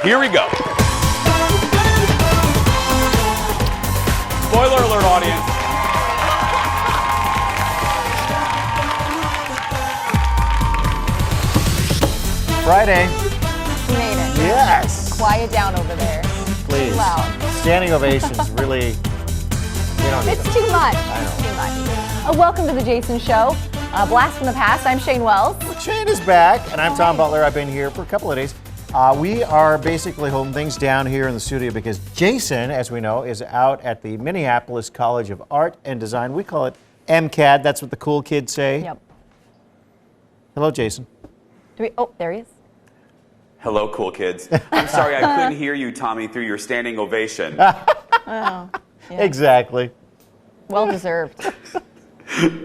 Here we go. Spoiler alert, audience. Friday. You made it. Yes. Quiet down over there. Please. Too loud. Standing ovations really, we don't need It's them. too much. I know. It's too much. Welcome to the Jason Show. Blast from the past. I'm Shane Wells. Shane is back, and I'm Tom Butler. I've been here for a couple of days. We are basically holding things down here in the studio because Jason, as we know, is out at the Minneapolis College of Art and Design. We call it MCAD. That's what the cool kids say. Yep. Hello, Jason. Oh, there he is. Hello, cool kids. I'm sorry I couldn't hear you, Tommy, through your standing ovation. Oh, yeah. Exactly. Well deserved.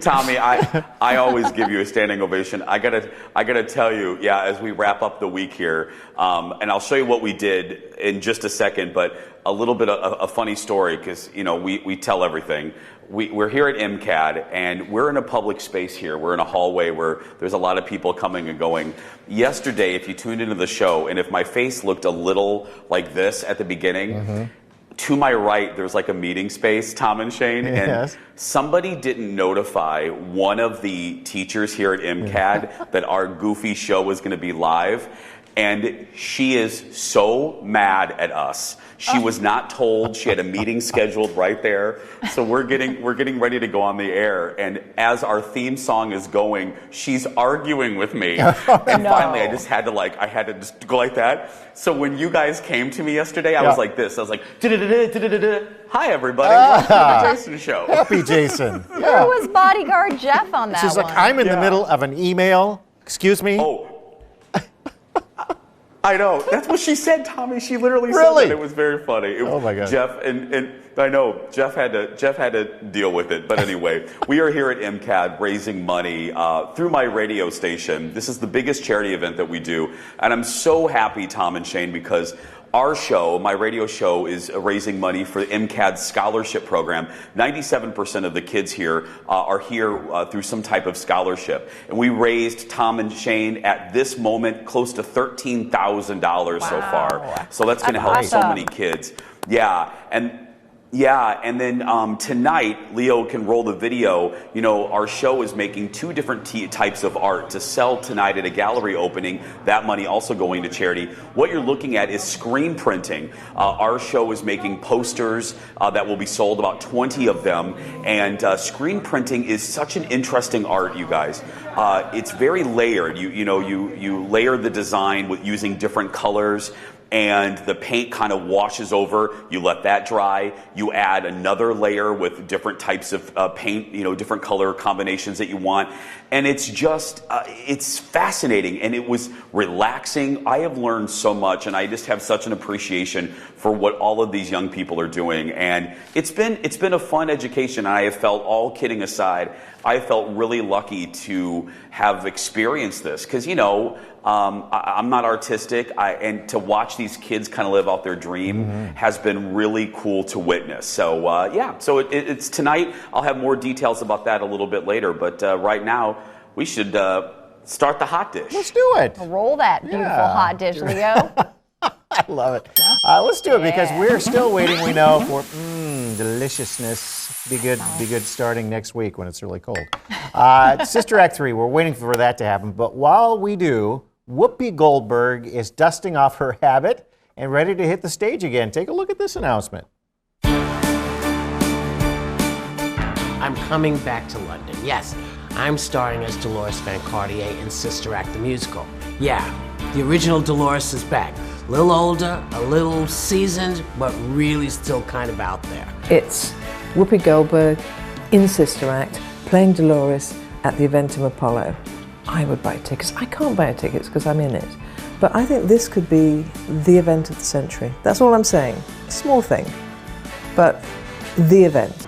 Tommy, I always give you a standing ovation. I gotta tell you, yeah, as we wrap up the week here, and I'll show you what we did in just a second, but a little bit of a funny story because, you know, we tell everything. We're here at MCAD, and we're in a public space here. We're in a hallway where there's a lot of people coming and going. Yesterday, if you tuned into the show, and if my face looked a little like this at the beginning, to my right, there's like a meeting space, Tom and Shane, and somebody didn't notify one of the teachers here at MCAD that our goofy show was going to be live, and she is so mad at us. She was not told. She had a meeting scheduled right there, so we're getting ready to go on the air, and as our theme song is going, she's arguing with me, and finally I had to just go like that. So when you guys came to me yesterday, I was like this. I was like, hi everybody, welcome to the Jason Show. Happy Jason. Where was bodyguard Jeff on that She's one? like, I'm in the middle of an email. Excuse me? Oh. I know. That's what she said, Tommy. She literally said Really? that. It was very funny. Oh my God. Jeff and I know Jeff had to deal with it. But anyway, we are here at MCAD raising money through my radio station. This is the biggest charity event that we do, and I'm so happy, Tom and Shane, because our show, my radio show, is raising money for the MCAD scholarship program. 97% of the kids here are here through some type of scholarship. And we raised, Tom and Shane, at this moment, close to $13,000 so far. So that's going to help so many kids. Yeah, and then tonight, Leo can roll the video. You know, our show is making two different types of art to sell tonight at a gallery opening. That money also going to charity. What you're looking at is screen printing. Our show is making posters that will be sold, about 20 of them. And screen printing is such an interesting art, you guys. It's very layered. You layer the design with using different colors, and the paint kind of washes over. You let that dry. You add another layer with different types of paint, different color combinations that you want. And it's just, it's fascinating, and it was relaxing. I have learned so much, and I just have such an appreciation for what all of these young people are doing. And it's been a fun education. I have felt, all kidding aside, I felt really lucky to have experienced this because, I'm not artistic, and to watch these kids kind of live out their dream has been really cool to witness. So, so it's tonight. I'll have more details about that a little bit later, but right now we should start the hot dish. Let's do it. Roll that beautiful hot dish, Leo. I love it. Let's do it because we're still waiting, we know, for deliciousness. Be good starting next week when it's really cold. Sister Act 3, we're waiting for that to happen. But while we do, Whoopi Goldberg is dusting off her habit and ready to hit the stage again. Take a look at this announcement. I'm coming back to London. Yes, I'm starring as Dolores Van Cartier in Sister Act the musical. Yeah, the original Dolores is back. A little older, a little seasoned, but really still kind of out there. It's Whoopi Goldberg in Sister Act, playing Dolores at the Eventum Apollo. I would buy tickets. I can't buy tickets because I'm in it. But I think this could be the event of the century. That's all I'm saying. Small thing, but the event.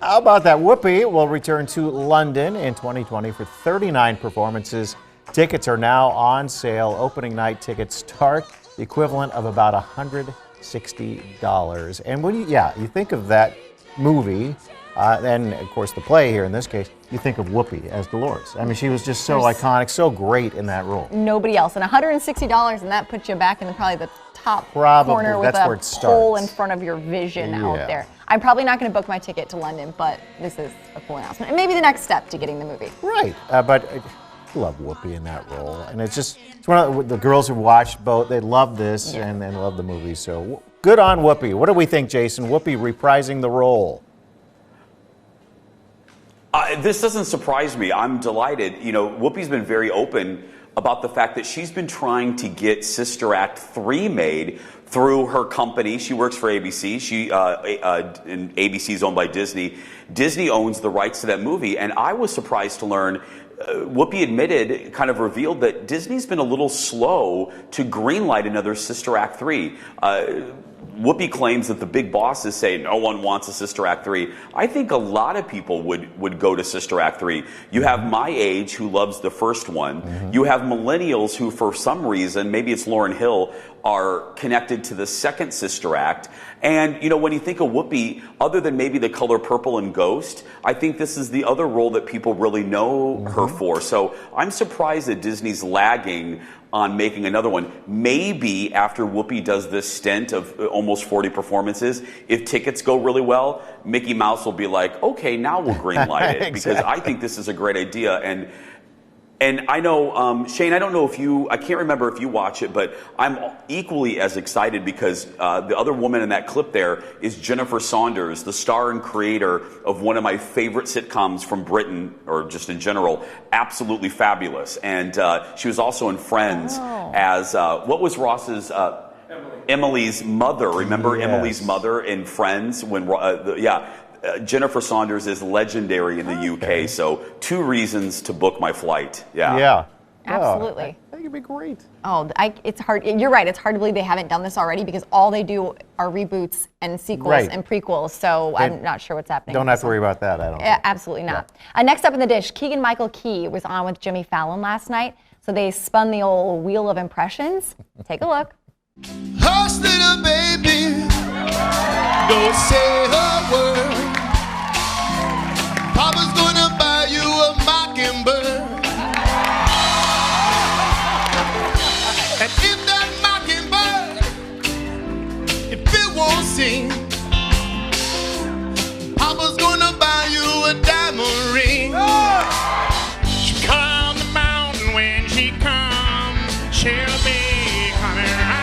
How about that? Whoopi will return to London in 2020 for 39 performances. Tickets are now on sale. Opening night tickets start the equivalent of about $160. And when you think of that movie, And of course, the play here in this case, you think of Whoopi as Dolores. I mean, she was just so iconic, so great in that role. Nobody else. And $160, and that puts you back in probably the top Probably. corner with That's where a it hole starts. in front of your vision Yeah. out there. I'm probably not going to book my ticket to London, but this is a cool announcement. And maybe the next step to getting the movie. Right, but I love Whoopi in that role, and it's one of the girls who watched both. They love this and love the movie. So good on Whoopi. What do we think, Jason? Whoopi reprising the role. This doesn't surprise me. I'm delighted. You know, Whoopi's been very open about the fact that she's been trying to get Sister Act 3 made through her company. She works for ABC. And ABC is owned by Disney. Disney owns the rights to that movie, and I was surprised to learn Whoopi admitted, kind of revealed that Disney's been a little slow to greenlight another Sister Act 3. Whoopi claims that the big bosses say no one wants a Sister Act 3. I think a lot of people would go to Sister Act 3. You have my age who loves the first one. Mm-hmm. You have millennials who, for some reason, maybe it's Lauryn Hill, are connected to the second Sister Act. And, you know, when you think of Whoopi, other than maybe The Color Purple and Ghost, I think this is the other role that people really know her for. So I'm surprised that Disney's lagging on making another one. Maybe after Whoopi does this stint of almost 40 performances, if tickets go really well, Mickey Mouse will be like, okay, now we'll greenlight it. Because I think this is a great idea. And I know, Shane, I don't know I can't remember if you watch it, but I'm equally as excited because the other woman in that clip there is Jennifer Saunders, the star and creator of one of my favorite sitcoms from Britain, or just in general, absolutely fabulous. And she was also in Friends as, what was Ross's... Emily's mother. Remember Emily's mother in Friends? Jennifer Saunders is legendary in the UK, so 2 reasons to book my flight. Yeah. Absolutely. I think it'd be great. Oh, it's hard. You're right. It's hard to believe they haven't done this already because all they do are reboots and sequels and prequels. So I'm not sure what's happening. Don't have to worry about that. I don't. Absolutely not. Next up in the dish, Keegan-Michael Key was on with Jimmy Fallon last night. So they spun the old wheel of impressions. Take a look. Hush, little baby, don't say a word. Papa's gonna buy you a mockingbird. And if that mockingbird, if it won't sing, Papa's gonna buy you a diamond ring. She climbed the mountain when she comes, she'll be coming around.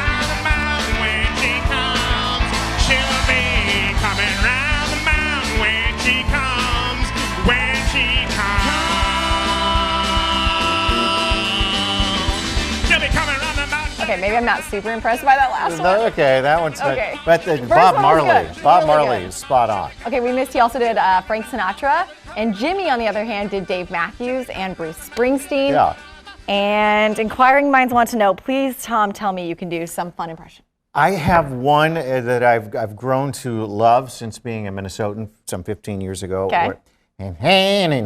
Okay, maybe I'm not super impressed by that last one. Okay, that one's okay. But First Bob one was Marley. good. Bob Really Marley good. is spot on. Okay, we missed. He also did Frank Sinatra, and Jimmy, on the other hand, did Dave Matthews and Bruce Springsteen. Yeah. And inquiring minds want to know. Please, Tom, tell me you can do some fun impression. I have one that I've grown to love since being a Minnesotan some 15 years ago. Okay. Keep going.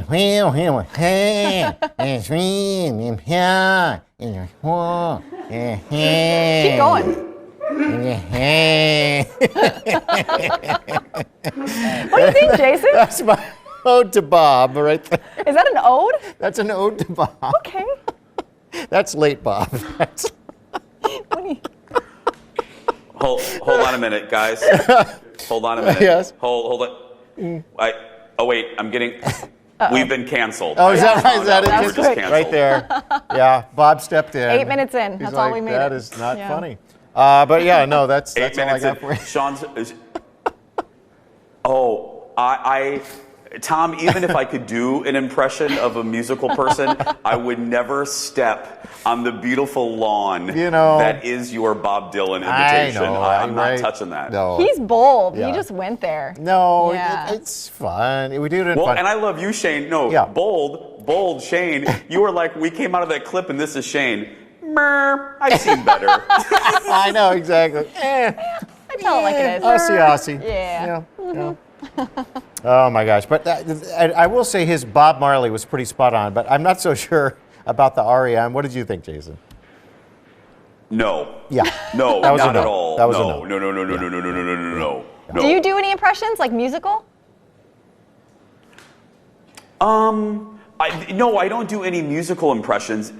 What do you think, Jason? That's my ode to Bob right there. Is that an ode? That's an ode to Bob. Okay. That's late Bob. What do you... Hold on a minute, guys. Hold on a minute. Yes. Hold it. Oh wait, I'm getting. We've been canceled. Oh, is that right? Is that it? We're just canceled. Right there. Yeah, Bob stepped in. 8 minutes in. He's That's like, all we made. That it. is not Yeah. funny. But yeah, no, that's 8 all I minutes got in. for you. Sean's. Tom, even if I could do an impression of a musical person, I would never step on the beautiful lawn that is your Bob Dylan invitation. I know, I'm not touching that. No. He's bold. Yeah. He just went there. No, Yeah. it's fun. We do it in Well, fun. and I love you, Shane. No, Yeah. bold Shane. You were like, we came out of that clip and this is Shane. I've seen better. I know, exactly. I tell it like it is. Aussie. Yeah. Yeah. Oh my gosh. But I will say his Bob Marley was pretty spot on, but I'm not so sure about the REM. What did you think, Jason? No. Yeah. No, That was a not no. at all. That was a no. no. No. Do you do any impressions, like musical? No, I don't do any musical impressions.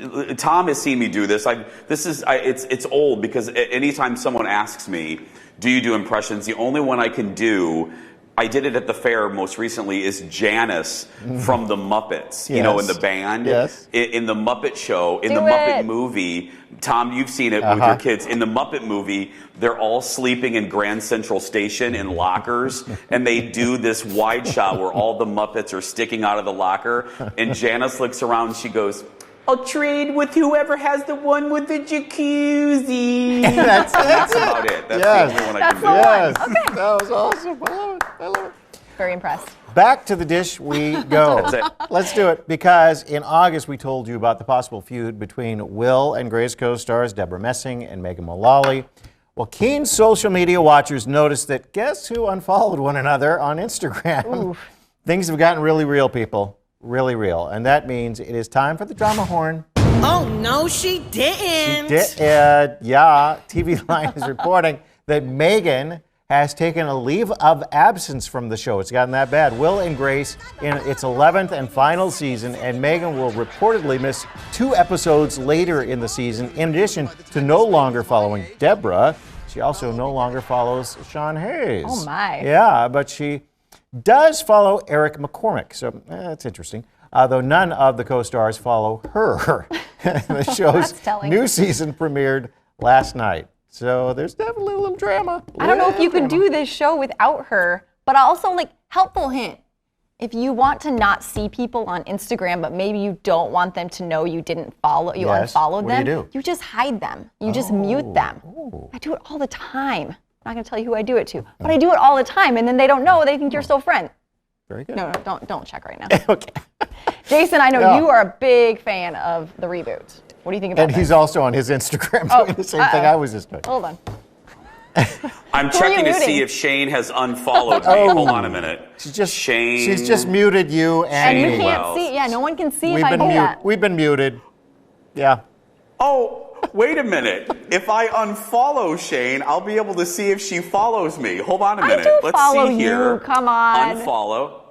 Tom has seen me do this. It's old because anytime someone asks me, do you do impressions? The only one I can do, I did it at the fair most recently, is Janice from the Muppets, you know, in the band. Yes. In the Muppet Show, in Do the Muppet it. movie, Tom, you've seen it with your kids. In the Muppet movie, they're all sleeping in Grand Central Station in lockers, and they do this wide shot where all the Muppets are sticking out of the locker, and Janice looks around and she goes, I'll trade with whoever has the one with the jacuzzi. That's about it. That's the only one I can do. Yes. Okay. That was awesome. I love it. I love it. Very impressed. Back to the dish we go. That's it. Let's do it, because in August we told you about the possible feud between Will and Grace co-stars Deborah Messing and Megan Mullally. Well, keen social media watchers noticed that guess who unfollowed one another on Instagram? Things have gotten really real, people. Really real. And that means it is time for the drama horn. Oh, no, she didn't. TV Line is reporting that Megan has taken a leave of absence from the show. It's gotten that bad. Will and Grace in its 11th and final season, and Megan will reportedly miss 2 episodes later in the season. In addition to no longer following Deborah, she also no longer follows Sean Hayes. Oh, my. Yeah, but she does follow Eric McCormick, so that's interesting. Though none of the co-stars follow her. The show's That's telling. new season premiered last night. So there's definitely a little drama. I don't know if you can do this show without her, but also, like, helpful hint. If you want to not see people on Instagram, but maybe you don't want them to know you didn't follow, you unfollowed What do them, you do? you just hide them. You just mute them. I do it all the time. I'm not going to tell you who I do it to, but I do it all the time, and then they don't know. They think you're still friends. Very good. No, don't check right now. Okay. Jason, I know Yeah. you are a big fan of the reboot. What do you think about And that? he's also on his Instagram doing the same thing I was just doing. Hold on. I'm Who are you checking to see muting? if Shane has unfollowed me. Hold on a minute. Shane. She's just muted you and And you me. can't Well. see. Yeah, no one can see We've if I been do that. We've been muted. Yeah. Oh, wait a minute. If I unfollow Shane, I'll be able to see if she follows me. Hold on a minute. do Let's follow see here. you. Come on. Unfollow.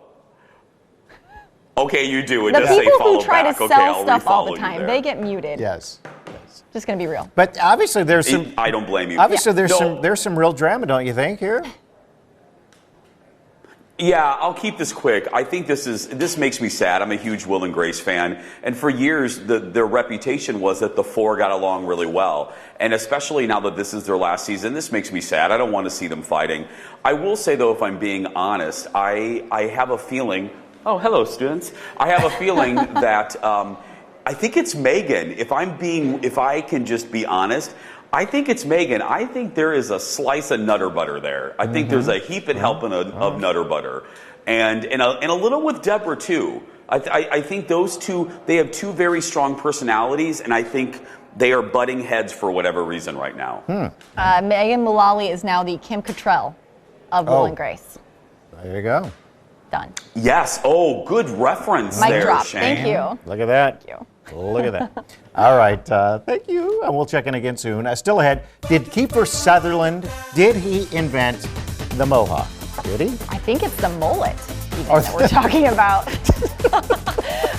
Okay, you do. It The does say people follow who try back. to Okay, sell I'll stuff all refollow the you time, there. they get muted. Yes. Just gonna be real. But obviously there's some I don't blame you. obviously No. there's some real drama, don't you think, here? Yeah, I'll keep this quick. I think this makes me sad. I'm a huge Will and Grace fan, and for years their reputation was that the 4 got along really well. And especially now that this is their last season, this makes me sad. I don't want to see them fighting. I will say though, if I'm being honest, I have a feeling. Oh, hello, students. I have a feeling that I think it's Megan. If I can just be honest. I think it's Megan. I think there is a slice of Nutter Butter there. I think there's a heaping helping of Nutter Butter, and a little with Deborah too. I think those two, they have 2 very strong personalities, and I think they are butting heads for whatever reason right now. Megan Mullally is now the Kim Cattrall of Will and Grace. There you go. Done. Yes. Oh, good reference Mic there, drop. Shane. Thank you. Look at that. Thank you. Look at that. All right. Thank you. And we'll check in again soon. Still ahead, did Kiefer Sutherland, did he invent the mohawk? Did he? I think it's the mullet even that we're talking about.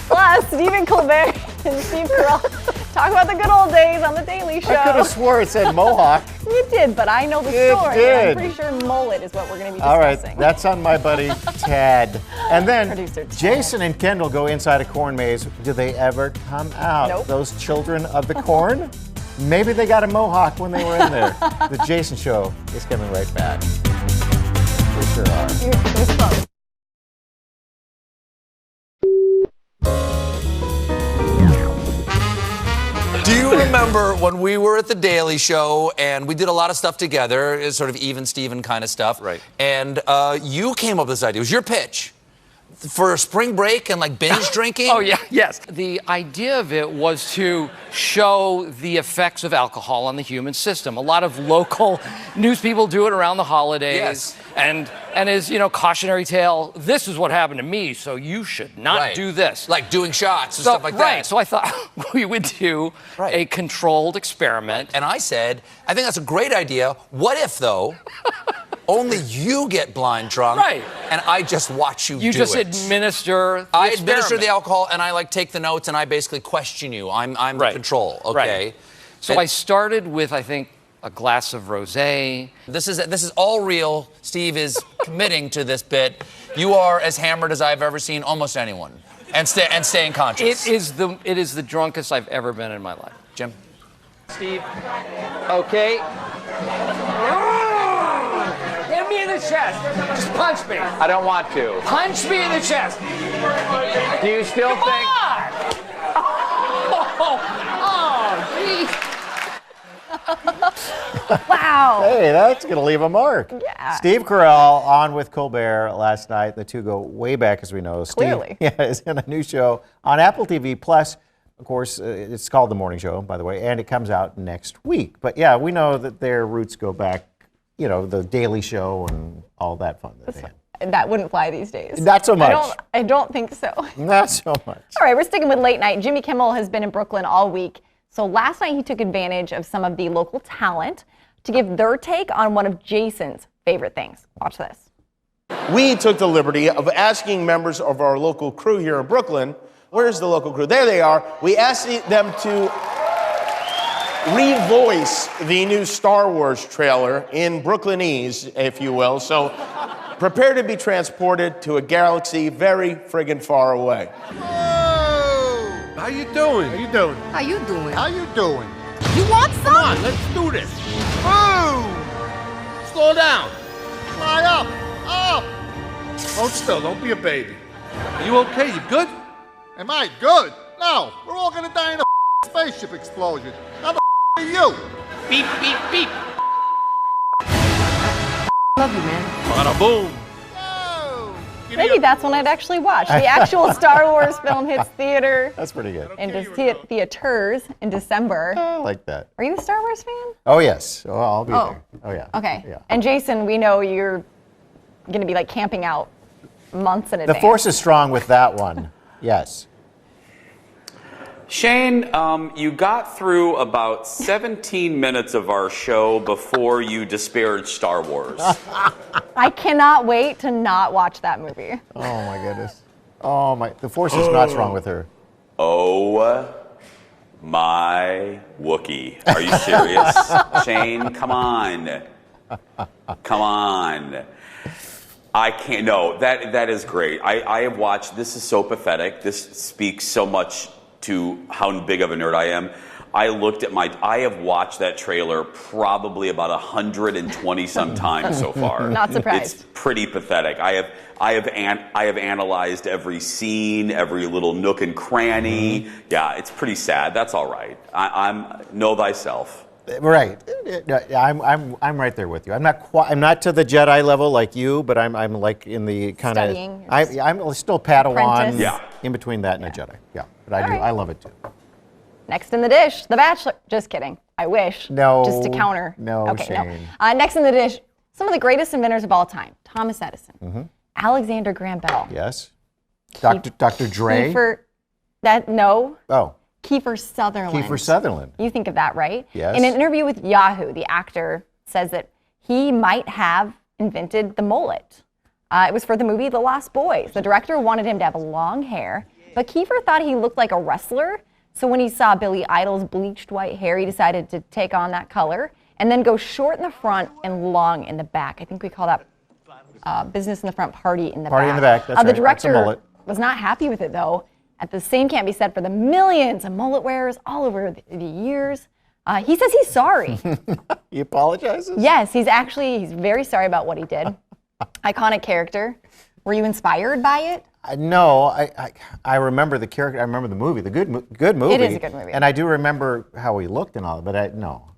Plus, Stephen Colbert and Steve Carell talk about the good old days on The Daily Show. I could have swore it said mohawk. You did, but I know the It story. did. And I'm pretty sure mullet is what we're going to be All right, discussing. that's on my buddy Tad. And then Producer Tad. Jason and Kendall go inside a corn maze. Do they ever come out? Nope. Those children of the corn? Maybe they got a mohawk when they were in there. The Jason Show is coming right back. We sure are. It was close. Do you remember when we were at The Daily Show and we did a lot of stuff together, it's sort of even Steven kind of stuff? Right. And you came up with this idea. It was your pitch for spring break and like binge drinking? Oh, yeah, yes. The idea of it was to show the effects of alcohol on the human system. A lot of local news people do it around the holidays. Yes. And as, cautionary tale, this is what happened to me, so you should not Right. do this. Like doing shots and stuff like that. Right, so I thought we would do a controlled experiment. And I said, I think that's a great idea. What if, though, Only you get blind drunk. Right. And I just watch you do it. You just administer the I administer the experiment. alcohol, and I take the notes, and I basically question you. I'm the Right. control, okay? Right. So I started with, I think, a glass of rosé. This is all real. Steve is committing to this bit. You are as hammered as I've ever seen almost anyone, and staying conscious. It is the drunkest I've ever been in my life. Jim? Steve. Okay. Hit me in the chest. Just punch me. I don't want to. Punch me in the chest. Do you still Come think? on! Oh, geez. Wow. Hey, that's going to leave a mark. Yeah. Steve Carell on with Colbert last night. The two go way back, as we know. Clearly. Steve, is in a new show on Apple TV Plus. Of course, it's called The Morning Show, by the way, and it comes out next week. But yeah, we know that their roots go back, the Daily Show and all that fun that they had. That wouldn't fly these days. Not so much. I don't think so. Not so much. All right, we're sticking with late night. Jimmy Kimmel has been in Brooklyn all week. So last night he took advantage of some of the local talent to give their take on one of Jason's favorite things. Watch this. We took the liberty of asking members of our local crew here in Brooklyn, where's the local crew? There they are. We asked them to revoice the new Star Wars trailer in Brooklynese, if you will. So prepare to be transported to a galaxy very friggin' far away. How you doing? How you doing? How you doing? How you doing? You want some? Come on, let's do this. Move! Slow down. Fly up! Up! Hold still, don't be a baby. Are you okay? You good? Am I good? No, we're all gonna die in a spaceship explosion. How the are you? Beep, beep, beep. Love you, man. Bada boom. Maybe that's when I'd actually watch. The actual Star Wars film hits theater That's pretty good. into theaters in December. I like that. Are you a Star Wars fan? Oh, yes. Oh, I'll be there. Oh, yeah. Okay. Yeah. And Jason, we know you're going to be like camping out months in advance. The force is strong with that one. Yes. Shane, you got through about 17 minutes of our show before you disparaged Star Wars. I cannot wait to not watch that movie. Oh, my goodness. Oh, my. The force is not strong with her. Oh, my Wookiee. Are you serious? Shane, come on. Come on. I can't. No, that is great. I have watched. This is so pathetic. This speaks so much to how big of a nerd I am. I have watched that trailer probably about 120 some times so far. Not surprised. It's pretty pathetic. I have analyzed every scene, every little nook and cranny. Yeah, it's pretty sad. That's all right. I'm know thyself. Right. I'm right there with you. I'm not to the Jedi level like you, but I'm like in the kind of Studying. I'm still Padawan. Apprentice. Yeah. In between that and a Jedi. Yeah. But I love it too. Next in the dish, The Bachelor. Just kidding. I wish. No. Just to counter. No, Okay, Shane. no. Next in the dish, some of the greatest inventors of all time. Thomas Edison. Alexander Graham Bell. Yes. Dr. Dre. No. Oh. Kiefer Sutherland. Kiefer Sutherland. You think of that, right? Yes. In an interview with Yahoo, the actor says that he might have invented the mullet. It was for the movie The Lost Boys. The director wanted him to have long hair, but Kiefer thought he looked like a wrestler. So when he saw Billy Idol's bleached white hair, he decided to take on that color and then go short in the front and long in the back. I think we call that business in the front, party in the back. Party in the back, that's The right. That's a director mullet. was not happy with it, though. The same can't be said for the millions of mullet wearers all over the years. He says he's sorry. He apologizes? Yes, he's very sorry about what he did. Iconic character. Were you inspired by it? No, I remember the character. I remember the movie. The good movie. It is a good movie. And I do remember how he looked and all. But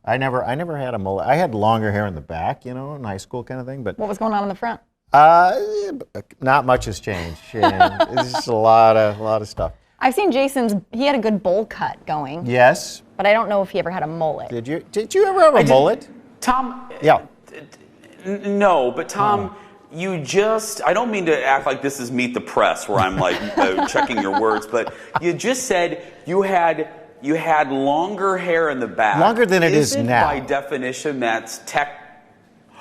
I never had a mullet. I had longer hair in the back, in high school kind of thing. But What was going on in the front? not much has changed. Shane. It's just a lot of stuff. I've seen he had a good bowl cut going. Yes. But I don't know if he ever had a mullet. Did you ever have a mullet? Tom? Yeah. No, but Tom, I don't mean to act like this is Meet the Press where I'm like checking your words, but you just said you had longer hair in the back. Longer than it is Isn't now. by definition, that's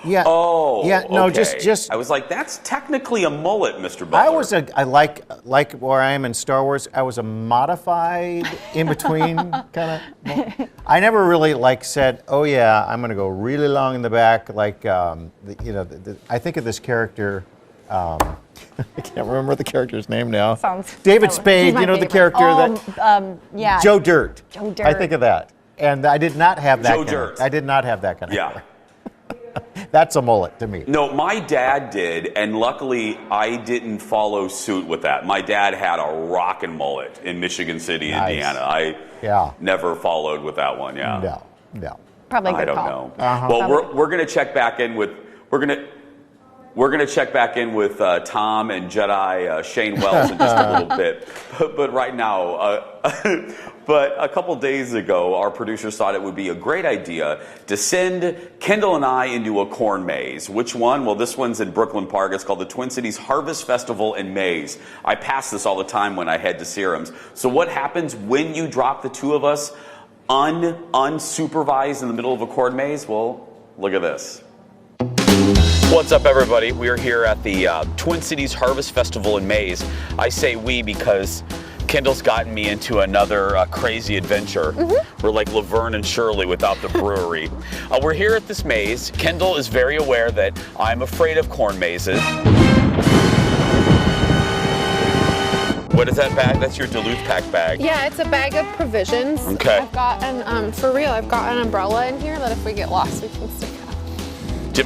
Yeah. Oh, yeah. No, okay. just. I was like, that's technically a mullet, Mr. Butler. I like where I am in Star Wars. I was a modified in between kind of. I never really said, oh yeah, I'm going to go really long in the back. I think of this character. I can't remember the character's name now. David Spade. You know the character yeah. Joe Dirt. Joe Dirt. I think of that, and I did not have that. Joe Dirt. I did not have that kind of. Yeah. Hair. That's a mullet to me. No, my dad did, and luckily I didn't follow suit with that. My dad had a rockin' mullet in Michigan City, Nice. Indiana. I never followed with that one. Yeah. No. Probably a good I don't call. know. Uh-huh. Well, we're gonna check back in with Tom and Jedi Shane Wells in just a little bit. But right now, but a couple days ago, our producers thought it would be a great idea to send Kendall and I into a corn maze. Which one? Well, this one's in Brooklyn Park. It's called the Twin Cities Harvest Festival and Maze. I pass this all the time when I head to Serums. So what happens when you drop the two of us unsupervised in the middle of a corn maze? Well, look at this. What's up, everybody? We are here at the Twin Cities Harvest Festival and Maze. I say we because Kendall's gotten me into another crazy adventure. We're like Laverne and Shirley without the brewery. We're here at this maze. Kendall is very aware that I'm afraid of corn mazes. What is that bag? That's your Duluth pack bag. Yeah, it's a bag of provisions. Okay. I've got for real, I've got an umbrella in here that if we get lost, we can stick out. Do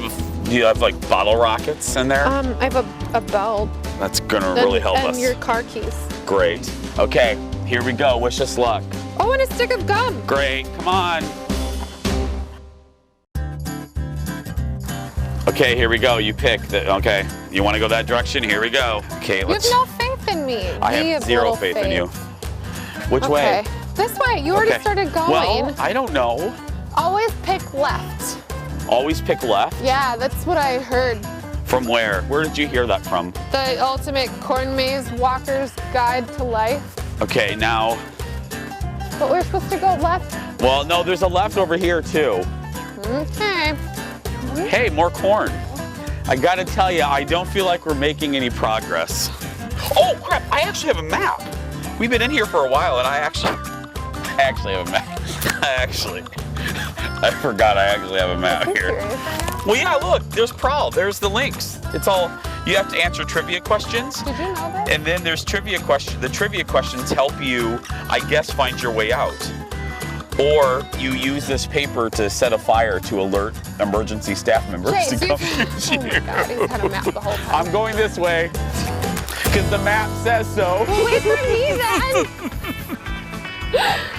you have like bottle rockets in there? I have a belt. That's gonna really help us. And your car keys. Great. Okay, here we go. Wish us luck. Oh, and a stick of gum. Great, come on. Okay, here we go. You pick. Okay, you want to go that direction? Here we go. Okay, let's. You have no faith in me. I have zero faith in you. Which way? Okay, this way. You already started going. Well, I don't know. Always pick left. Always pick left? Yeah, that's what I heard. From where? Where did you hear that from? The Ultimate Corn Maze Walker's Guide to Life. Okay, now. But we're supposed to go left. Well, no, there's a left over here too. Okay. Hey, more corn. I gotta tell you, I don't feel like we're making any progress. Oh crap, I actually have a map. We've been in here for a while and I actually have a map. I forgot I actually have a map here. Well, yeah, look, there's Prowl. There's the links. It's all, you have to answer trivia questions. Did you know that? And then there's trivia questions. The trivia questions help you, I guess, find your way out. Or you use this paper to set a fire to alert emergency staff members to come get you. Oh my God, he's had a map the whole time. I'm going this way because the map says so. Well, wait for me then.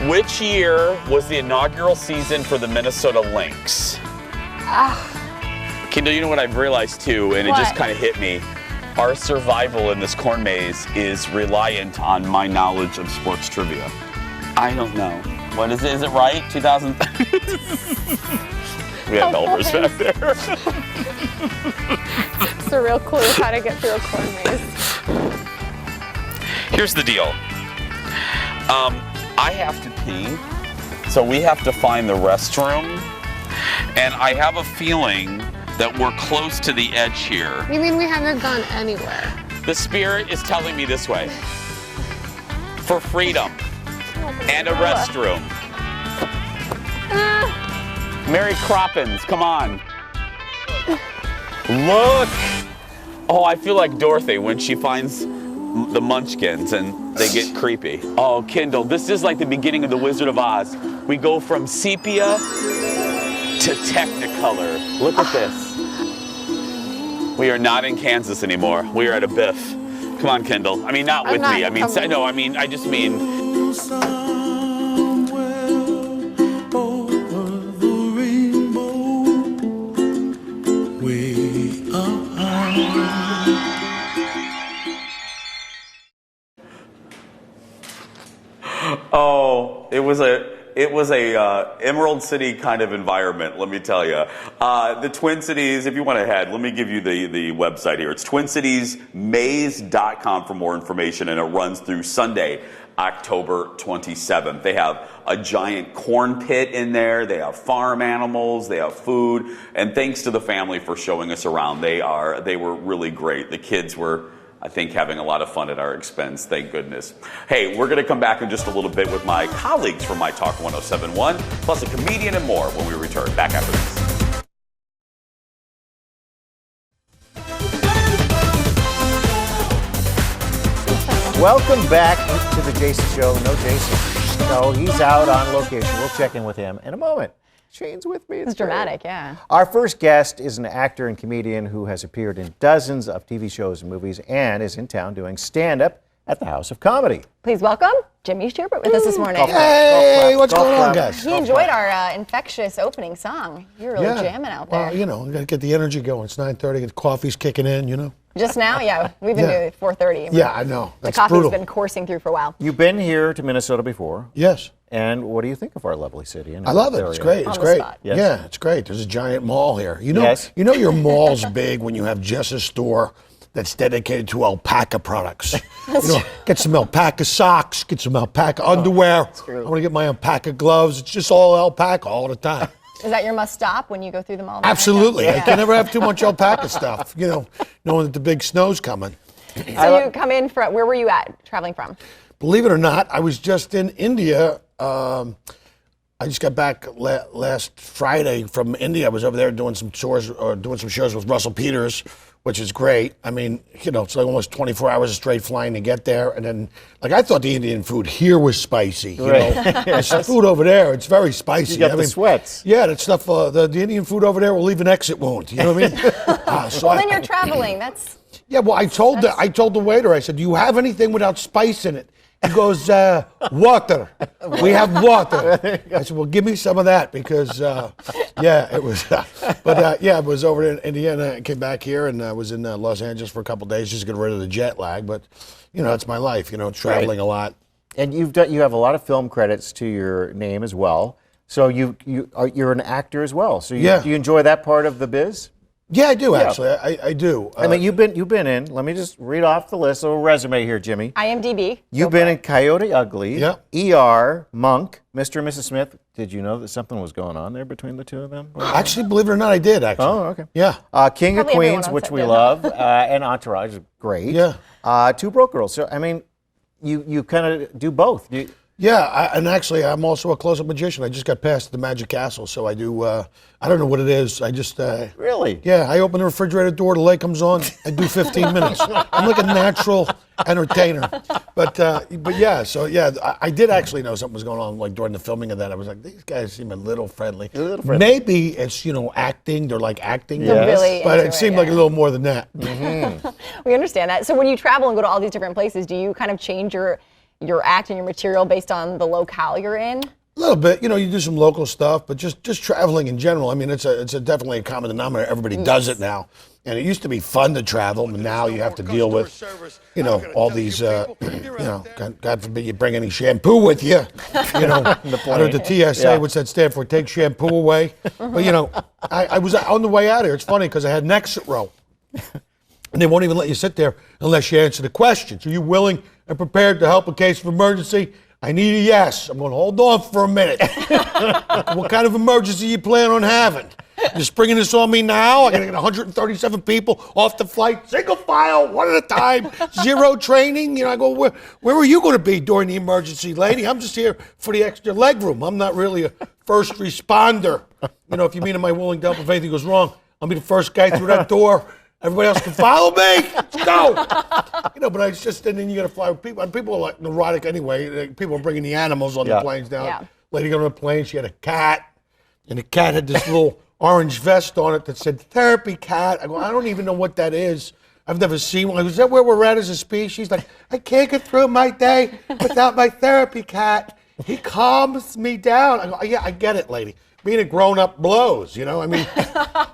Which year was the inaugural season for the Minnesota Lynx? Kendall, you know what I've realized too, and it just kind of hit me. Our survival in this corn maze is reliant on my knowledge of sports trivia. I don't know. What is it? Is it right? 2000? We have Elvers back there. It's a real clue how to get through a corn maze. Here's the deal. I have to pee, so we have to find the restroom, and I have a feeling that we're close to the edge here. You mean we haven't gone anywhere? The spirit is telling me this way. For freedom and a restroom. Mary Croppins, come on. Look! Oh, I feel like Dorothy when she finds the munchkins and they get creepy. Oh, Kendall, this is like the beginning of The Wizard of Oz. We go from sepia to Technicolor. Look at this. We are not in Kansas anymore. We are at a Biff. Come on, Kendall. I mean, not with me. I mean, no, I just mean. Oh, it was a Emerald City kind of environment, let me tell you. The Twin Cities, if you want to head, let me give you the website here. It's twincitiesmaze.com for more information, and it runs through Sunday. October 27th. They have a giant corn pit in there. They have farm animals. They have food. And thanks to the family for showing us around. They were really great. The kids were, I think, having a lot of fun at our expense. Thank goodness. Hey, we're going to come back in just a little bit with my colleagues from My Talk 1071, plus a comedian and more when we return. Back after this. Welcome back to the Jason Show. No Jason. No, he's out on location. We'll check in with him in a moment. Shane's with me. It's dramatic, yeah. Our first guest is an actor and comedian who has appeared in dozens of TV shows and movies and is in town doing stand-up at the House of Comedy. Please welcome Jimmy Shubert with us this morning. Hey, what's going on, guys? He enjoyed our infectious opening song. You're really jamming out there. Well, you know, got to get the energy going. It's 9:30, the coffee's kicking in, you know. Just now? Yeah, we've been doing 4:30. Yeah, I know. That's the coffee's brutal. been coursing through for a while. You've been here to Minnesota before. Yes. And what do you think of our lovely city? I love it. It's great. It's great. Yes. Yeah, it's great. There's a giant mall here. You know, Yes. you know your mall's big when you have just a store that's dedicated to alpaca products. You know, get some alpaca socks, get some alpaca underwear. I want to get my alpaca gloves. It's just all alpaca all the time. Is that your must stop when you go through the mall? Absolutely. I can never have too much alpaca stuff, you know, knowing that the big snow's coming. So you come in from, where were you traveling from? Believe it or not, I was just in India. I just got back last Friday from India. I was over there doing some shows with Russell Peters, which is great. I mean, you know, it's like almost 24 hours of straight flying to get there. And then, like, I thought the Indian food here was spicy. You know, the food over there, it's very spicy. You got the sweats. Yeah, that stuff, the Indian food over there will leave an exit wound. You know what I mean? Well, then you're traveling. That's... Yeah, well, I told the waiter, I said, do you have anything without spice in it? He goes, water. We have water. I said, well, give me some of that because, yeah, it was. Yeah, I was over in Indiana. I came back here and I was in Los Angeles for a couple of days just to get rid of the jet lag. But, you know, it's my life, you know, traveling a lot. And you have a lot of film credits to your name as well. So you're an actor as well. So do you enjoy that part of the biz? Yeah, I do actually. I do. I mean, you've been in. Let me just read off the list. A little resume here, Jimmy. IMDb. You've been in Coyote Ugly, ER, Monk, Mr. and Mrs. Smith. Did you know that something was going on there between the two of them? Actually, believe it or not, I did actually. Oh, okay. Yeah. King of Probably Queens, which we love, and Entourage is great. Yeah. Two Broke Girls. So I mean, you kind of do both. Yeah, and actually, I'm also a close-up magician. I just got past the Magic Castle, so I do. I don't know what it is. I just really. Yeah, I open the refrigerator door. The light comes on. I do 15 minutes. I'm like a natural entertainer. But yeah. So yeah, I did actually know something was going on. Like during the filming of that, I was like, these guys seem a little friendly. Maybe it's acting. They're like acting. They're really but into it seemed like a little more than that. Mm-hmm. We understand that. So when you travel and go to all these different places, do you kind of change your act and your material based on the locale you're in? A little bit, you know, you do some local stuff, but just traveling in general. I mean, it's definitely a common denominator. Everybody does it now, and it used to be fun to travel, but now you have to deal with, you know, all these, you know, God forbid you bring any shampoo with you. You know, under the TSA, which that stand for take shampoo away. But you know, I was on the way out here. It's funny because I had an exit row, and they won't even let you sit there unless you answer the questions. Are you willing and prepared to help in case of emergency? I need a yes. I'm going to hold on for a minute. What kind of emergency you plan on having? You're springing this on me now? I got to get 137 people off the flight, single file, one at a time, zero training. You know, I go, where were you going to be during the emergency, lady? I'm just here for the extra leg room. I'm not really a first responder. You know, if you mean am I willing to help if anything goes wrong, I'll be the first guy through that door. Everybody else can follow me. Let's go. You know, but I just, and then you got to fly with people. And people are like neurotic anyway. People are bringing the animals on the planes down. Yeah. Lady got on the plane. She had a cat, and the cat had this little orange vest on it that said "therapy cat." I go, I don't even know what that is. I've never seen one. I go, is that where we're at as a species? Like, I can't get through my day without my therapy cat. He calms me down. I go, yeah, I get it, lady. Being a grown-up blows, you know. I mean,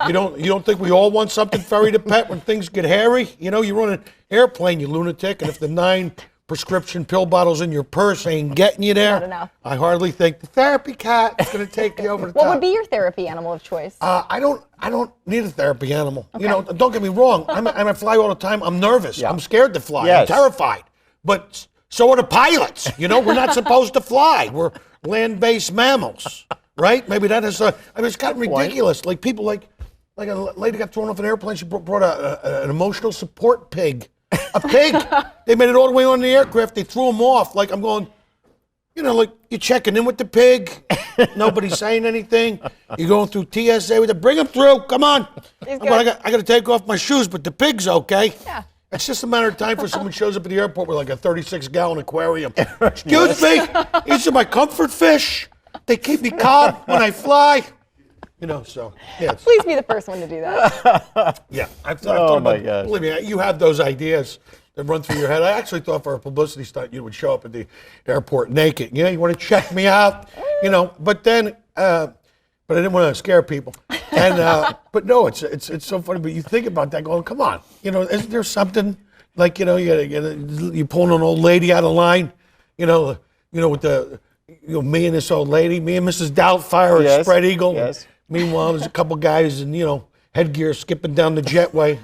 you don't think we all want something furry to pet when things get hairy? You know, you're on an airplane, you lunatic, and if the 9 prescription pill bottles in your purse ain't getting you there, I hardly think the therapy cat is going to take you over the top. What would be your therapy animal of choice? I don't need a therapy animal. Okay. You know, don't get me wrong. I fly all the time. I'm nervous. Yeah. I'm scared to fly. Yes. I'm terrified. But So are the pilots. You know, we're not supposed to fly. We're land-based mammals, right? Maybe that is. I mean, it's gotten ridiculous. Like people, like a lady got thrown off an airplane. She brought an emotional support pig. A pig. They made it all the way on the aircraft. They threw him off. Like I'm going. You know, like you're checking in with the pig. Nobody's saying anything. You're going through TSA with it. Bring him through. Come on. I got to take off my shoes, but the pig's okay. Yeah. It's just a matter of time for someone shows up at the airport with like a 36-gallon aquarium. Excuse me. These are my comfort fish. They keep me calm when I fly. You know, so yeah. Please be the first one to do that. Yeah. I've thought about, gosh. believe me, you have those ideas that run through your head. I actually thought for a publicity stunt you would show up at the airport naked. You know, you want to check me out, you know. But then, but I didn't want to scare people. And but no, it's so funny. But you think about that, going, come on, you know, isn't there something like you pulling an old lady out of line, you know with the me and this old lady, me and Mrs. Doubtfire at Spread Eagle. Yes. Meanwhile, there's a couple guys in headgear skipping down the jetway.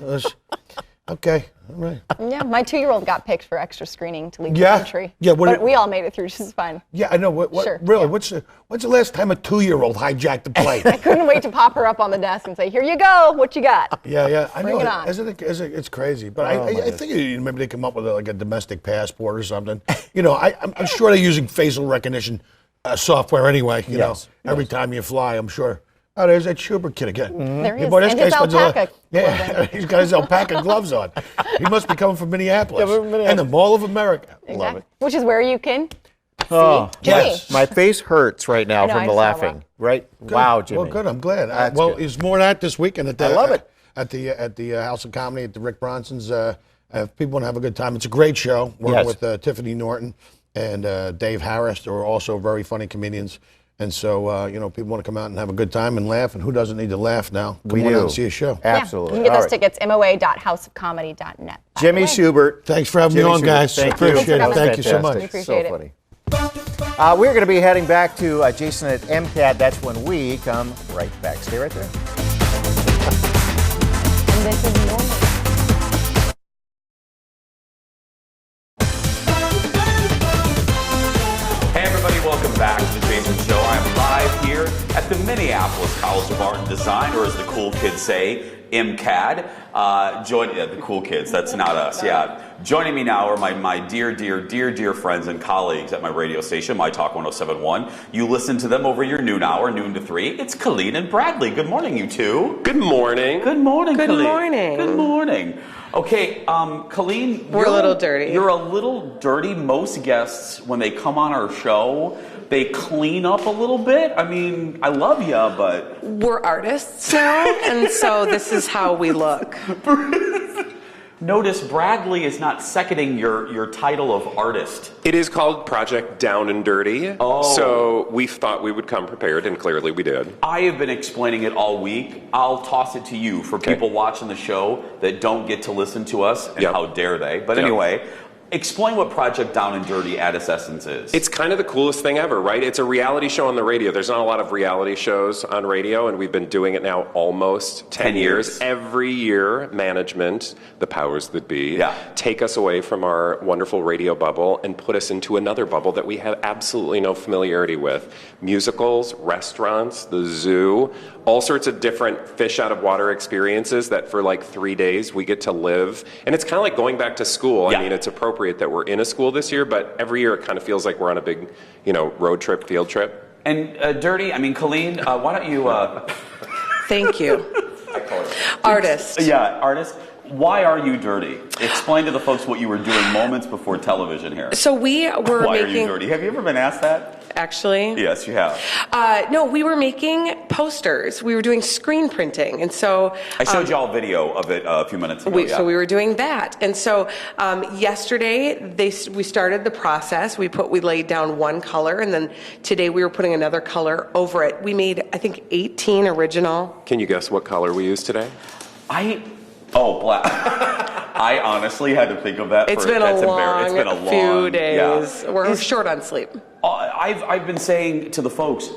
Okay. All right. Yeah, my 2-year-old got picked for extra screening to leave the country. Yeah, but we all made it through just fine. Yeah, I know. Sure, really? yeah. When's the last time a 2-year-old hijacked the plane? I couldn't wait to pop her up on the desk and say, "Here you go. What you got?" Yeah. I Bring know. it on. It's crazy, but I think maybe they come up with like a domestic passport or something. You know, I'm sure they're using facial recognition software anyway. You know, every time you fly, I'm sure. Oh, there's that Shubert kid again. There he is. Boy, this And guy his spends alpaca yeah, he's got his alpaca gloves on. He must be coming from Minneapolis. And the Mall of America. Exactly. Love it. Which is where you can Oh, see Jimmy. yes. My face hurts right now I know, from I the saw laughing. that. Right? Good. Wow, Jimmy. Well, good. I'm glad. That's Well, good. there's more of that this weekend at the, I love it. At the House of Comedy at the Rick Bronson's. If people want to have a good time, it's a great show. Working with Tiffany Norton and Dave Harris. They're also very funny comedians. And so, people want to come out and have a good time and laugh. And who doesn't need to laugh now? Come on out and see a show. Absolutely. You can get All those right. tickets, moa.houseofcomedy.net. Jimmy Shubert. Thanks for having me on, guys. Thank Appreciate you. it. Thank you so much. We appreciate so it. funny. We're going to be heading back to Jason at MCAD. That's when we come right back. Stay right there. And this is normal. Hey everybody, welcome back to the Jason Show. I'm live here at the Minneapolis College of Art and Design, or as the cool kids say, MCAD. The cool kids, that's not us, yeah. Joining me now are my dear friends and colleagues at my radio station, My Talk 1071. You listen to them over your noon hour, noon to 3. It's Colleen and Bradley. Good morning, you two. Good morning. Good morning, Good Colleen. morning. Good morning. Okay, Colleen, We're a little dirty. You're a little dirty. Most guests, when they come on our show, they clean up a little bit. I mean, I love you, but... We're artists now, and so this is how we look. Notice Bradley is not seconding your title of artist. It is called Project Down and Dirty. Oh. So we thought we would come prepared, and clearly we did. I have been explaining it all week. I'll toss it to you for people watching the show that don't get to listen to us, and how dare they. But anyway... Explain what Project Down and Dirty at its essence is. It's kind of the coolest thing ever, right? It's a reality show on the radio. There's not a lot of reality shows on radio, and we've been doing it now almost 10 years. Every year, management, the powers that be, take us away from our wonderful radio bubble and put us into another bubble that we have absolutely no familiarity with. Musicals, restaurants, the zoo, all sorts of different fish out of water experiences that for like 3 days we get to live. And it's kind of like going back to school. I mean, it's appropriate that we're in a school this year, but every year it kind of feels like we're on a big, road trip, field trip. And Dirty, I mean, Colleen, why don't you... Thank you. Artist. Yeah, artist. Why are you dirty? Explain to the folks what you were doing moments before television here. So we were Why making... are you dirty? Have you ever been asked that? Actually? Yes, you have. No, we were making posters. We were doing screen printing, and so... I showed y'all a video of it a few minutes ago. So we were doing that, and so yesterday we started the process. We laid down one color, and then today we were putting another color over it. We made, I think, 18 original. Can you guess what color we used today? Black. I honestly had to think of that. It's been a long few days. Yeah. We're short on sleep. I've been saying to the folks,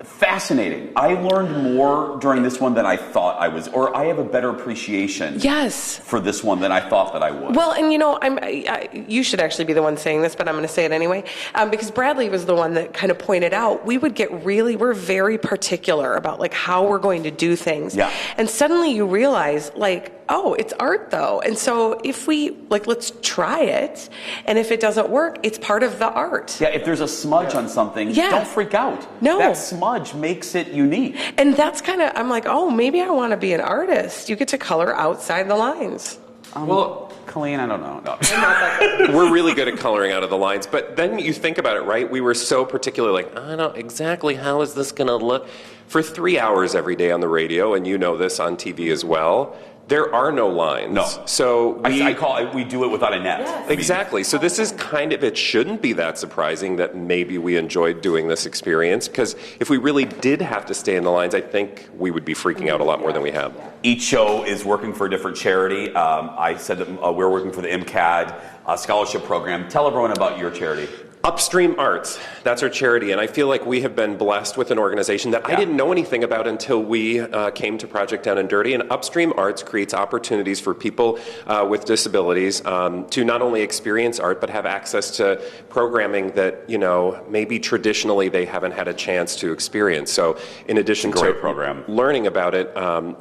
Fascinating. I learned more during this one than I thought I was, or I have a better appreciation for this one than I thought that I would. Well, and you know, you should actually be the one saying this, but I'm going to say it anyway, because Bradley was the one that kind of pointed out we're very particular about like how we're going to do things. Yeah. And suddenly you realize like, oh, it's art though. And so if we, like, let's try it. And if it doesn't work, it's part of the art. Yeah, if there's a smudge on something, don't freak out. No. That smudge makes it unique. And that's kind of, I'm like, oh, maybe I want to be an artist. You get to color outside the lines. Well, Colleen, I don't know. No. We're really good at coloring out of the lines, but then you think about it, right? We were so particular, like, I don't know exactly how is this going to look. For 3 hours every day on the radio, and you know this on TV as well, there are no lines. No. So I call it, we do it without a net. Yes. Exactly. So this is kind of, it shouldn't be that surprising that maybe we enjoyed doing this experience, because if we really did have to stay in the lines, I think we would be freaking out a lot more than we have. Each show is working for a different charity. I said that we're working for the MCAD scholarship program. Tell everyone about your charity. Upstream Arts, that's our charity, and I feel like we have been blessed with an organization that I didn't know anything about until we came to Project Down and Dirty, and Upstream Arts creates opportunities for people with disabilities to not only experience art, but have access to programming that, you know, maybe traditionally they haven't had a chance to experience. So in addition to learning about it,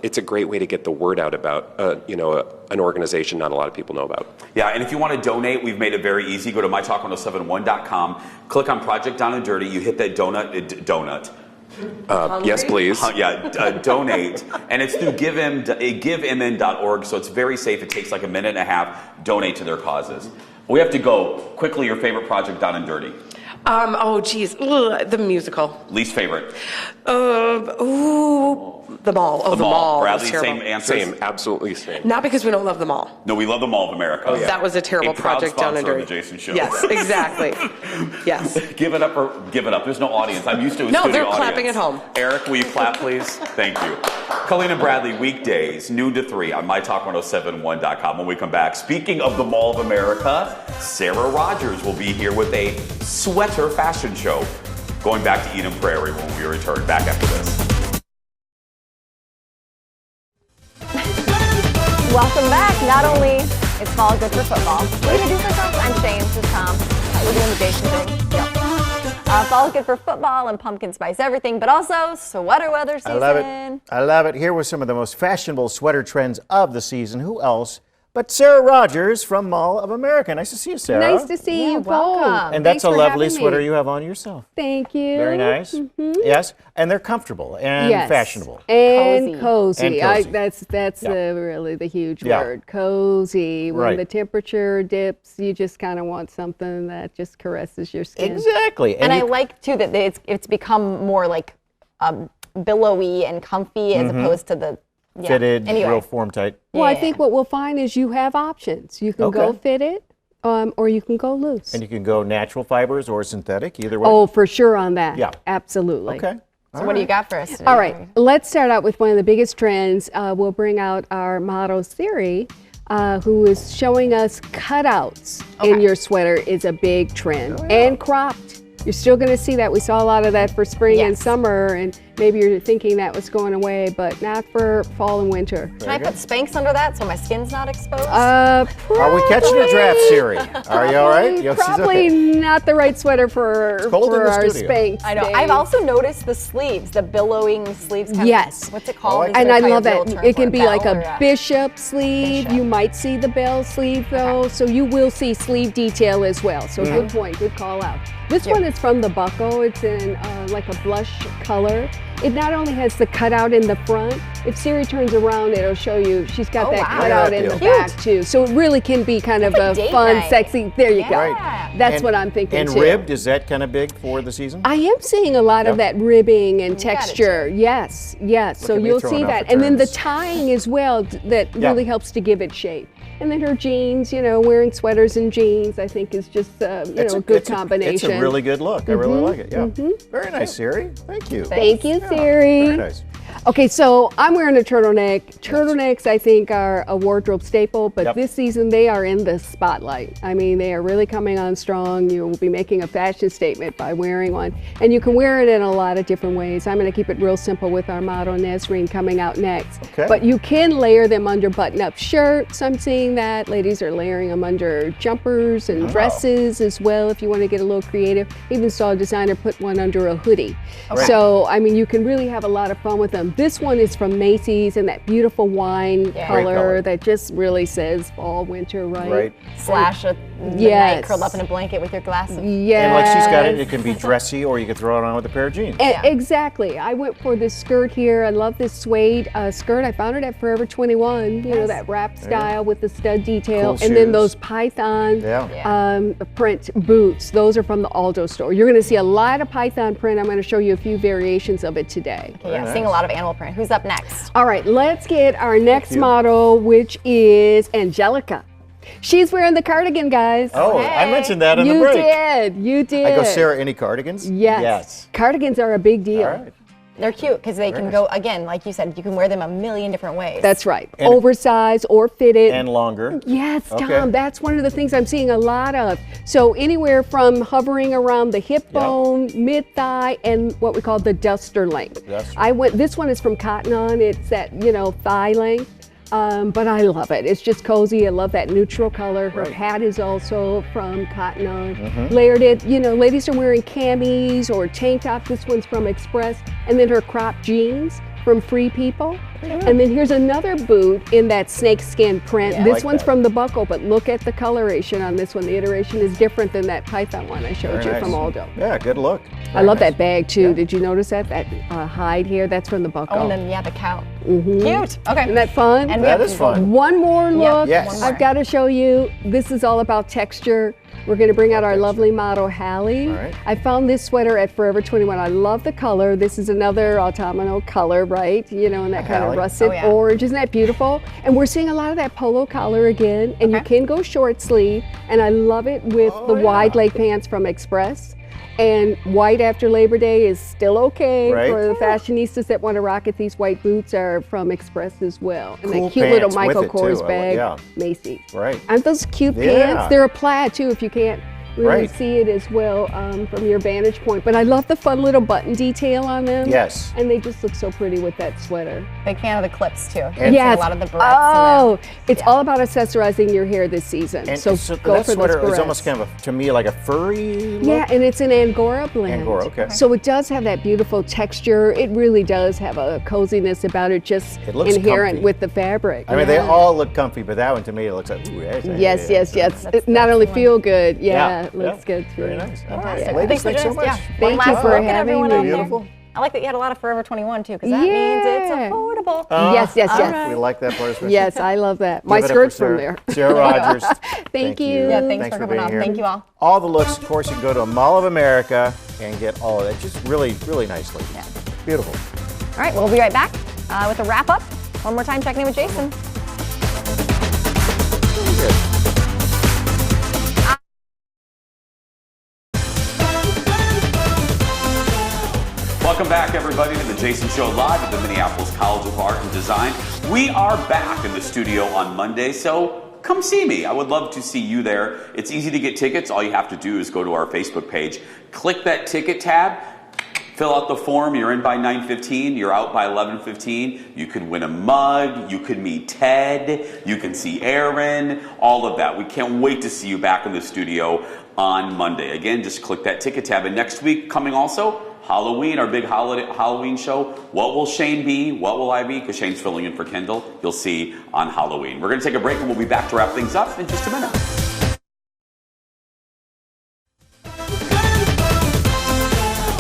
it's a great way to get the word out about, you know, an organization not a lot of people know about. Yeah, and if you want to donate, we've made it very easy. Go to mytalk1071.com. Click on Project Down and Dirty. You hit that donut. Yes, please. Donate. And it's through givemn.org, so it's very safe. It takes like a minute and a half. Donate to their causes. We have to go. Quickly, your favorite Project Down and Dirty. Oh, geez. Ugh, the musical. Least favorite. The Mall. Oh, the Mall. Bradley, was same answer? Same, absolutely same. Not because we don't love the Mall. No, we love the Mall of America. Oh, yeah. That was a terrible Project Down and Dirty. The Jason Show. Yes, exactly. Yes. Give it up or give it up. There's no audience. I'm used to a No, studio they're audience. clapping at home. Eric, will you clap, please? Thank you. Colleen and Bradley, weekdays, noon to 3 on mytalk1071.com. When we come back, speaking of the Mall of America, Sara Rogers will be here with a sweater fashion show. Going back to Eden Prairie when we return. Back after this. Welcome back. Not only is fall good for football, what do we do for folks? I'm Shane. This is Tom. We're doing the Jason thing. Yep. Fall is good for football and pumpkin spice everything, but also sweater weather season. I love it. I love it. Here were some of the most fashionable sweater trends of the season. Who else but Sara Rogers from Mall of America? Nice to see you, Sara. Nice to see you both. And that's a lovely sweater you have on yourself. Thank you. Very nice. Yes, and they're comfortable and fashionable. And cozy. And cozy. That's really the huge word. Cozy. When the temperature dips, you just kind of want something that just caresses your skin. Exactly. And I like too that it's become more like billowy and comfy as opposed to the fitted, real form tight. Well, I think what we'll find is you have options. You can go fitted, or you can go loose. And you can go natural fibers or synthetic, either way. Oh, for sure on that. Yeah. Absolutely. Okay. So what do you got for us today? All right. Let's start out with one of the biggest trends. We'll bring out our model, Siri, who is showing us cutouts in your sweater is a big trend. And cropped. You're still going to see that. We saw a lot of that for spring and summer, and maybe you're thinking that was going away, but not for fall and winter. Can I put Spanx under that so my skin's not exposed? Are we catching a draft, Siri? Are you all right? Probably not the right sweater for our Spanx. I know. I've also noticed the sleeves, the billowing sleeves. Yes. What's it called? And I love that. It can be like a bishop sleeve. You might see the bell sleeve, though, so you will see sleeve detail as well. So good point. Good call out. This one is from the Buckle. It's in like a blush color. It not only has the cutout in the front, if Siri turns around, it'll show you she's got that cutout in the back too. So it really can be kind of a fun, sexy, there you go. That's what I'm thinking too. And ribbed, is that kind of big for the season? I am seeing a lot of that ribbing and texture. Yes. So you'll see that. And then the tying as well, that really helps to give it shape. And then her jeans, wearing sweaters and jeans, I think is just, a good combination. It's a really good look. I really like it. Yeah. Very nice, Siri. Thank you. Thank you, Siri. Very nice. Okay, so I'm wearing a turtleneck. Turtlenecks, I think, are a wardrobe staple, but this season they are in the spotlight. I mean, they are really coming on strong. You will be making a fashion statement by wearing one, and you can wear it in a lot of different ways. I'm going to keep it real simple with our model Nazreen coming out next. Okay. But you can layer them under button-up shirts. I'm seeing that. Ladies are layering them under jumpers and dresses as well if you want to get a little creative. Even saw a designer put one under a hoodie. Okay. So, I mean, you can really have a lot of fun with them. This one is from Macy's in that beautiful wine color that just really says fall, winter, right? Slash a night curled up in a blanket with your glasses. Yes. And like she's got it can be dressy or you can throw it on with a pair of jeans. Exactly. I went for this skirt here. I love this suede skirt. I found it at Forever 21. You know, that wrap style with the stud detail. Cool and then shoes. those python print boots. Those are from the Aldo store. You're going to see a lot of python print. I'm going to show you a few variations of it today. Okay, yeah, seeing a lot of animal print. Who's up next? All right, let's get our next model, which is Angelica. She's wearing the cardigan, guys. Oh, I mentioned that in the break. You did. I go, Sarah, any cardigans? Yes. Cardigans are a big deal. All right. They're cute because they can go, again, like you said, you can wear them a million different ways. That's right. Oversized or fitted. And longer. Yes, Tom, that's one of the things I'm seeing a lot of. So anywhere from hovering around the hip bone, mid-thigh, and what we call the duster length. This one is from Cotton On. It's that, thigh length. But I love it. It's just cozy. I love that neutral color. Her hat is also from Cotton On. Layered it, ladies are wearing camis or tank top. This one's from Express. And then her crop jeans from Free People. And then here's another boot in that snakeskin print. This one's from the Buckle, but look at the coloration on this one. The iteration is different than that python one I showed you from Aldo. Yeah, good look. I love that bag too. Did you notice that? That hide here, that's from the Buckle. Oh, and then, the cow. Cute. Okay. Isn't that fun? And that is fun. One more look. Yes. One more. I've got to show you. This is all about texture. We're going to bring out our lovely model, Hallie. All right. I found this sweater at Forever 21. I love the color. This is another autumnal color, right? In that kind of russet orange. Isn't that beautiful? And we're seeing a lot of that polo collar again. And you can go short sleeve. And I love it with the wide leg pants from Express. And white after Labor Day is still okay for the fashionistas that want to rock it. These white boots are from Express as well. And Cool that cute little pants Michael with it, Kors too. bag, Macy's. Right. Aren't those cute pants? They're a plaid too if you can't really see it as well from your vantage point. But I love the fun little button detail on them. Yes. And they just look so pretty with that sweater. Big fan of the clips too. Yes. A lot of the barrettes. It's all about accessorizing your hair this season. And so go that for sweater those is barrettes. almost kind of, to me, like a furry look. Yeah, and it's an Angora blend. Angora, okay. So it does have that beautiful texture. It really does have a coziness about it, just It looks inherent comfy. with the fabric. I mean, they all look comfy, but that one to me, it looks like, ooh, Yes. It not only feel good, it looks good too. Very nice. All Fantastic. right. Ladies, thanks so joining much. us. Thank One you last for look at having everyone me. out there. Beautiful. I like that you had a lot of Forever 21 too, because that means it's affordable. Yes. We like that part especially. Yes, I love that. My Give it up skirt's for from Sarah. there. Sarah Rogers. Thank you. Yeah, thanks for coming being on. here. Thank you all. All the looks, of course, you can go to a Mall of America and get all of that. Just really, really nicely. Yeah. Beautiful. All right, we'll be right back with a wrap up. One more time, checking in with Jason. Welcome back, everybody, to the Jason Show live at the Minneapolis College of Art and Design. We are back in the studio on Monday, so come see me. I would love to see you there. It's easy to get tickets. All you have to do is go to our Facebook page, click that ticket tab, fill out the form. You're in by 9:15. You're out by 11:15. You could win a mug. You could meet Ted. You can see Aaron. All of that. We can't wait to see you back in the studio on Monday. Again, just click that ticket tab. And next week, coming also, Halloween, our big Halloween show. What will Shane be? What will I be? Because Shane's filling in for Kendall. You'll see on Halloween. We're going to take a break and we'll be back to wrap things up in just a minute.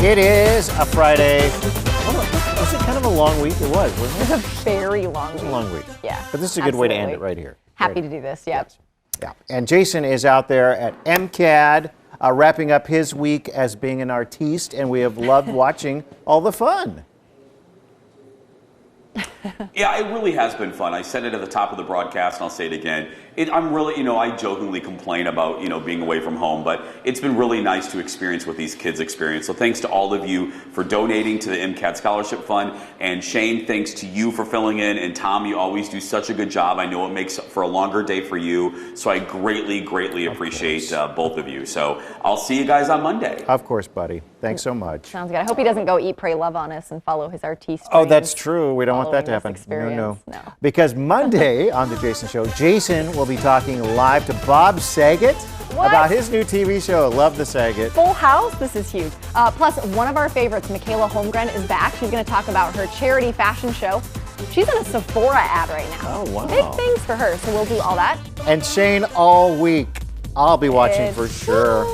It is a Friday. Was it kind of a long week? It was, wasn't it? It was a very long week. It was a long week. Yeah. But this is a good way to end it absolutely. right here. Happy to do this, yeah. Yeah. And Jason is out there at MCAD, wrapping up his week as being an artiste, and we have loved watching all the fun. Yeah, it really has been fun. I said it at the top of the broadcast, and I'll say it again. I'm really, I jokingly complain about, being away from home, but it's been really nice to experience what these kids experience. So thanks to all of you for donating to the MCAT Scholarship Fund. And Shane, thanks to you for filling in. And Tom, you always do such a good job. I know it makes for a longer day for you. So I greatly, greatly appreciate both of you. So I'll see you guys on Monday. Of course, buddy. Thanks so much. Sounds good. I hope he doesn't go eat, pray, love on us and follow his artiste. Oh, that's true. We don't want that to happen. No. Because Monday on The Jason Show, Jason will be talking live to Bob Saget about his new TV show, Love the Saget. Full House? This is huge. Plus, one of our favorites, Michaela Holmgren, is back. She's going to talk about her charity fashion show. She's in a Sephora ad right now. Oh, wow. Big things for her, so we'll do all that. And Shane all week. I'll be watching for sure.